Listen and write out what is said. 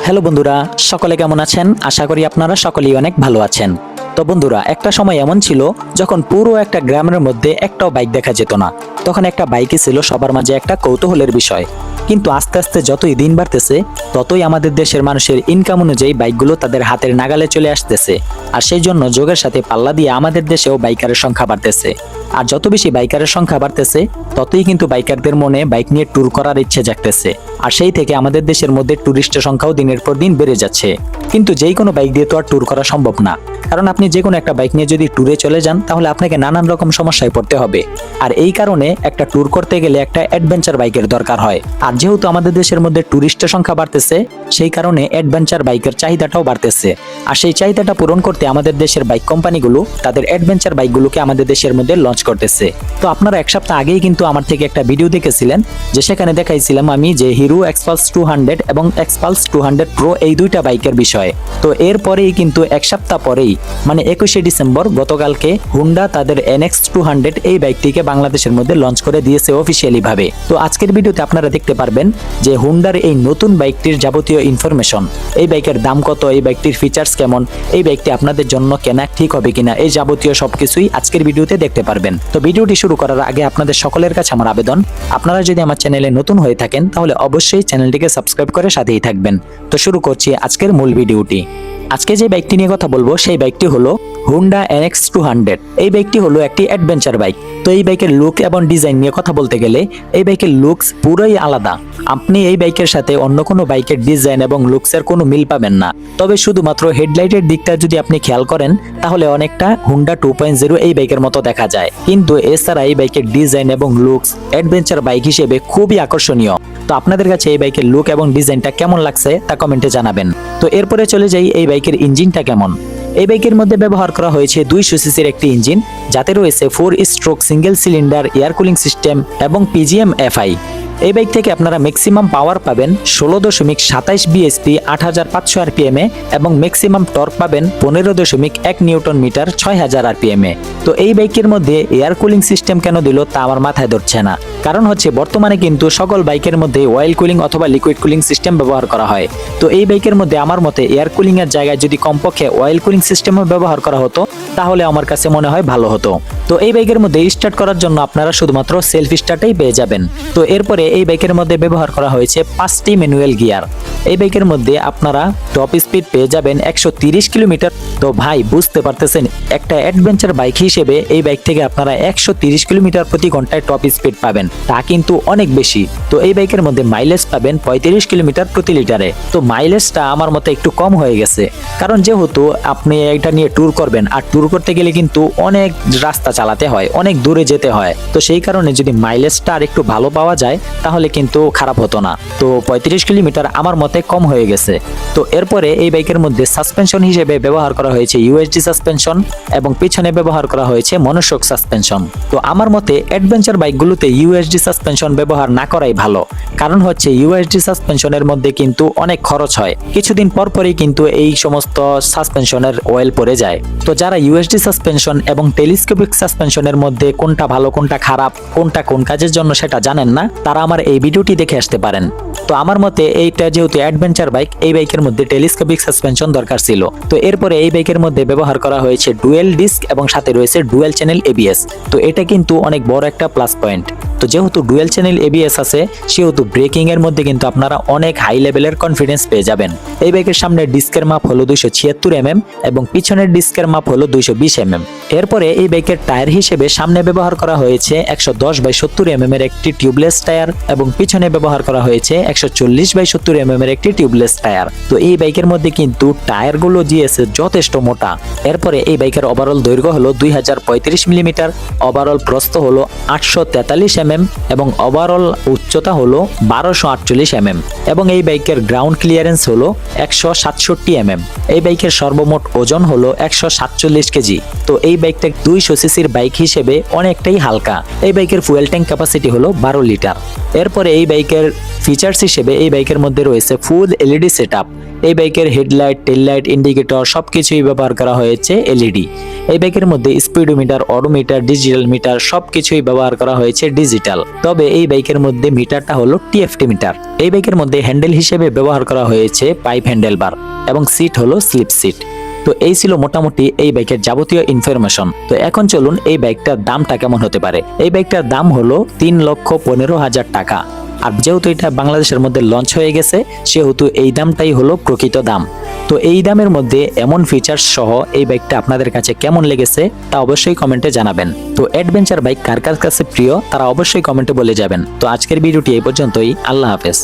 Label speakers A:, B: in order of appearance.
A: Hello বন্ধুরা, সকলে কেমন আছেন? আশা করি আপনারা সকলেই অনেক ভালো আছেন। তো বন্ধুরা, একটা সময় এমন ছিল যখন পুরো একটা গ্রামের মধ্যে একটাও বাইক দেখা যেত না। তখন একটা বাইকই ছিল সবার মাঝে একটা কৌতূহলের বিষয়। কিন্তু আস্তে আস্তে যতই দিন বাড়তেছে ততই আমাদের দেশের মানুষের ইনকাম অনুযায়ী বাইকগুলো তাদের হাতের নাগালে চলে আসতেছে। আর সেই জন্য যুগের সাথে পাল্লা দিয়ে আমাদের দেশেও বাইকারের সংখ্যা বাড়তেছে। আর যত বেশি বাইকারের সংখ্যা বাড়তেছে ততই কিন্তু বাইকারদের মনে বাইক নিয়ে ট্যুর করার ইচ্ছে জাগতেছে। আর সেই থেকে আমাদের দেশের মধ্যে ট্যুরিস্টের সংখ্যাও দিনের পর দিন বেড়ে যাচ্ছে। কিন্তু যেই কোনো বাইক দিয়ে তো আর ট্যুর করা সম্ভব না, কারণ আপনি যে কোনো একটা বাইক নিয়ে যদি ট্যুরে চলে যান তাহলে আপনাকে নানান রকম সমস্যায় পড়তে হবে। আর এই কারণে একটা ট্যুর করতে গেলে একটা অ্যাডভেঞ্চার বাইকের দরকার হয়। আর যেহেতু আমাদের দেশের মধ্যে ট্যুরিস্টের সংখ্যা বাড়তেছে, সেই কারণে অ্যাডভেঞ্চার বাইকের চাহিদাটাও বাড়তেছে। আর সেই চাহিদাটা পূরণ করতে আমাদের দেশের বাইক কোম্পানিগুলো তাদের অ্যাডভেঞ্চার বাইকগুলোকে আমাদের দেশের মধ্যে লঞ্চ করতেছে। তো আপনারা এক সপ্তাহ আগেই কিন্তু আমার থেকে একটা ভিডিও দেখেছিলেন, যে সেখানে দেখাইছিলাম আমি যে হিরো এক্সপালস 200 এবং এক্সপালস 200 প্রো এই দুইটা বাইকের বিষয়ে। তো এরপরেই কিন্তু এক সপ্তাহ পরেই মানে 21শে ডিসেম্বর গতকালকে হুন্ডা তাদের NX 200 এই বাইকটিকে বাংলাদেশের মধ্যে লঞ্চ করে দিয়েছে অফিসিয়ালি ভাবে। তো আজকের ভিডিওতে আপনারা দেখতে পারবেন যে হুন্ডার এই নতুন বাইকটির যাবতীয় ইনফরমেশন, এই বাইকের দাম কত, এই বাইকটির ফিচার্স কেমন, এই বাইকটি আপনাদের জন্য কেনা ঠিক হবে কিনা, এই যাবতীয় সবকিছুই আজকের ভিডিওতে দেখতে পারবেন। তো ভিডিওটি শুরু করার আগে আপনাদের সকলের কাছে আমার আবেদন, আপনারা যদি আমার চ্যানেলে নতুন হয়ে থাকেন তাহলে অবশ্যই চ্যানেলটিকে সাবস্ক্রাইব করে সাথেই থাকবেন। তো শুরু করছি আজকের মূল ভিডিওটি। আজকে যে বাইকটি নিয়ে কথা বলবো সেই বাইকটি হলো হুন্ডা NX 200। এই বাইকটি হলো একটি অ্যাডভেঞ্চার বাইক। তো এই বাইকের লুক এবং ডিজাইন নিয়ে কথা বলতে গেলে এই বাইকের লুকস পুরোই আলাদা। আপনি এই বাইকের সাথে অন্য কোনো বাইকের ডিজাইন এবং লুকসের কোনো মিল পাবেন না। তবে শুধুমাত্র হেডলাইটের দিকটা যদি আপনি খেয়াল করেন তাহলে অনেকটা হুন্ডা 2.0 এই বাইকের মতো দেখা যায়। কিন্তু এছাড়া এই বাইকের ডিজাইন এবং লুকস অ্যাডভেঞ্চার বাইক হিসেবে খুবই আকর্ষণীয়। তো আপনাদের কাছে এই বাইকের লুক এবং ডিজাইনটা কেমন লাগছে তা কমেন্টে জানাবেন। তো এরপরে চলে যাই এই বাইকের ইঞ্জিনটা কেমন। এই বাইকের মধ্যে ব্যবহার করা হয়েছে 200 সিসির একটি ইঞ্জিন, যাতে রয়েছে 4 stroke single cylinder air cooling system এবং PGM FI। এই বাইক থেকে আপনারা ম্যাক্সিমাম পাওয়ার পাবেন 16.27 বিএসপি 8500 RPM এ এবং ম্যাক্সিমাম টর্ক পাবেন 15.1 নিউটন মিটার 6000 RPM এ। তো এই বাইকের মধ্যে এয়ার কুলিং সিস্টেম কেন দিল তা আমার মাথায় ধরছে না। কারণ হচ্ছে বর্তমানে কিন্তু সকল বাইকের মধ্যে অয়েল কুলিং অথবা লিকুইড কুলিং সিস্টেম ব্যবহার করা হয়। তো এই বাইকের মধ্যে আমার মতে এয়ার কুলিং এর জায়গায় যদি কমপক্ষে অয়েল কুলিং সিস্টেমও ব্যবহার করা হতো তাহলে আমার কাছে মনে হয় ভালো হতো। তো এই বাইকের মধ্যে স্টার্ট করার জন্য আপনারা শুধুমাত্র সেলফ স্টার্টেই পেয়ে যাবেন। তো এরপরে এই বাইকের মধ্যে ব্যবহার করা হয়েছে 5টি ম্যানুয়াল গিয়ার। এই বাইকের মধ্যে আপনারা টপ স্পিড পেয়ে যাবেন 130 কিলোমিটার। তো ভাই বুঝতে পারতেছেন, একটা অ্যাডভেঞ্চার বাইক হিসেবে এই বাইক থেকে আপনারা 130 কিলোমিটার প্রতি ঘন্টায় টপ স্পিড পাবেন, তা কিন্তু অনেক বেশি। তো এই বাইকের মধ্যে মাইলেজ পাবেন 35 কিলোমিটার প্রতি লিটারে। তো মাইলেজটা আমার মতে একটু কম হয়ে গেছে, কারণ যেহেতু আপনি এটা নিয়ে ট্যুর করবেন, আর ট্যুর করতে গেলে কিন্তু অনেক রাস্তা চালাতে হয়, অনেক দূরে যেতে হয়। তো সেই কারণে যদি মাইলেজটা আর একটু ভালো পাওয়া যায় তাহলে কিন্তু খারাপ হতো না। তো 35 কিলোমিটার আমার মতে কম হয়ে গেছে। তো এরপরে এই বাইকের মধ্যে সাসপেনশন হিসেবে ব্যবহার করা হয়েছে USD সাসপেনশন এবং পিছনে ব্যবহার করা হয়েছে মনোশক সাসপেনশন। তো আমার মতে অ্যাডভেঞ্চার বাইকগুলোতে USD সাসপেনশন ব্যবহার না করাই ভালো, কারণ হচ্ছে USD সাসপেনশনের মধ্যে কিন্তু অনেক খরচ হয়। কিছুদিন পর পরই কিন্তু এই সমস্ত সাসপেনশনের অয়েল পড়ে যায়। তো যারা USD সাসপেনশন এবং টেলিস্কোপিক সাসপেনশনের মধ্যে কোনটা ভালো কোনটা খারাপ, কোনটা কোন কাজের জন্য সেটা জানেন না, তারা আমার এই ভিডিওটি দেখে আসতে পারেন। তো আমার মতে এইটা যেহেতু অ্যাডভেঞ্চার বাইক, এই বাইকের মধ্যে টেলিস্কোপিক সাসপেনশন দরকার ছিল। তো এরপরে এই বাইকের মধ্যে ব্যবহার করা হয়েছে ডুয়েল ডিস্ক এবং সাথে রয়েছে ডুয়েল চ্যানেল ABS। তো এটা কিন্তু অনেক বড় একটা প্লাস পয়েন্ট। তো যেহেতু ডুয়েল চ্যানেল ABS আছে সেহেতু ব্রেকিং এর মধ্যে কিন্তু আপনারা অনেক হাই লেভেলের কনফিডেন্স পেয়ে যাবেন। এই বাইকের সামনে ডিস্কের মাপ হলো 276 mm এবং পিছনের ডিস্কের মাপ হলো 220 mm। এরপরে এই বাইকের টায়ার হিসেবে সামনে ব্যবহার করা হয়েছে 110/70 mm এর একটি টিউবলেস টায়ার এবং পিছনে ব্যবহার করা হয়েছে 140/70 mm এর একটি টিউবলেস টায়ার। তো এই বাইকের মধ্যে কিন্তু টায়ারগুলো দিয়েছে যথেষ্ট মোটা। এরপরে এই বাইকের ওভারঅল দৈর্ঘ্য হলো 2035 mm, ওভারঅল প্রস্থ হলো 843 mm এবং ওভারঅল উচ্চতা হলো 1248 mm এবং এই বাইকের গ্রাউন্ড ক্লিয়ারেন্স হলো 167 mm। এই বাইকের সর্বমোট ওজন হলো 147 কেজি। তো এই বাইকটা 200 সিসির বাইক হিসেবে অনেকটাই হালকা। এই বাইকের ফুয়েল ট্যাঙ্ক ক্যাপাসিটি হলো 12 লিটার। এরপরে এই বাইকের ফিচার্স হিসেবে এই বাইকের মধ্যে রয়েছে ফুল LED সেটআপ। এই বাইকের হেডলাইট, টেললাইট, ইন্ডিকেটর সবকিছুই ব্যবহার করা হয়েছে এলইডি। এই বাইকের মধ্যে স্পিডোমিটার, অডোমিটার, ডিজিটাল মিটার সবকিছুই ব্যবহার করা হয়েছে ডিজিটাল। তবে এই বাইকের মধ্যে মিটারটা হলো টিএফটি মিটার। এই বাইকের মধ্যে হ্যান্ডেল হিসেবে ব্যবহার করা হয়েছে পাইপ হ্যান্ডেল বার এবং সিট হলো স্লিপ সিট। তো এই ছিল মোটামুটি এই বাইকের যাবতীয় ইনফরমেশন। তো এখন চলুন এই বাইকটার দামটা কেমন হতে পারে। এই বাইকটার দাম হলো 3,15,000 টাকা। আর যেহেতু এটা বাংলাদেশের মধ্যে লঞ্চ হয়ে গেছে সেহেতু এই দামটাই হলো প্রকৃত দাম। তো এই দামের মধ্যে এমন ফিচার্স সহ এই বাইকটা আপনাদের কাছে কেমন লেগেছে তা অবশ্যই কমেন্টে জানাবেন। তো অ্যাডভেঞ্চার বাইক কার কার কাছে প্রিয় তারা অবশ্যই কমেন্টে বলে যাবেন। তো আজকের ভিডিওটি এই পর্যন্তই। আল্লাহ হাফেজ।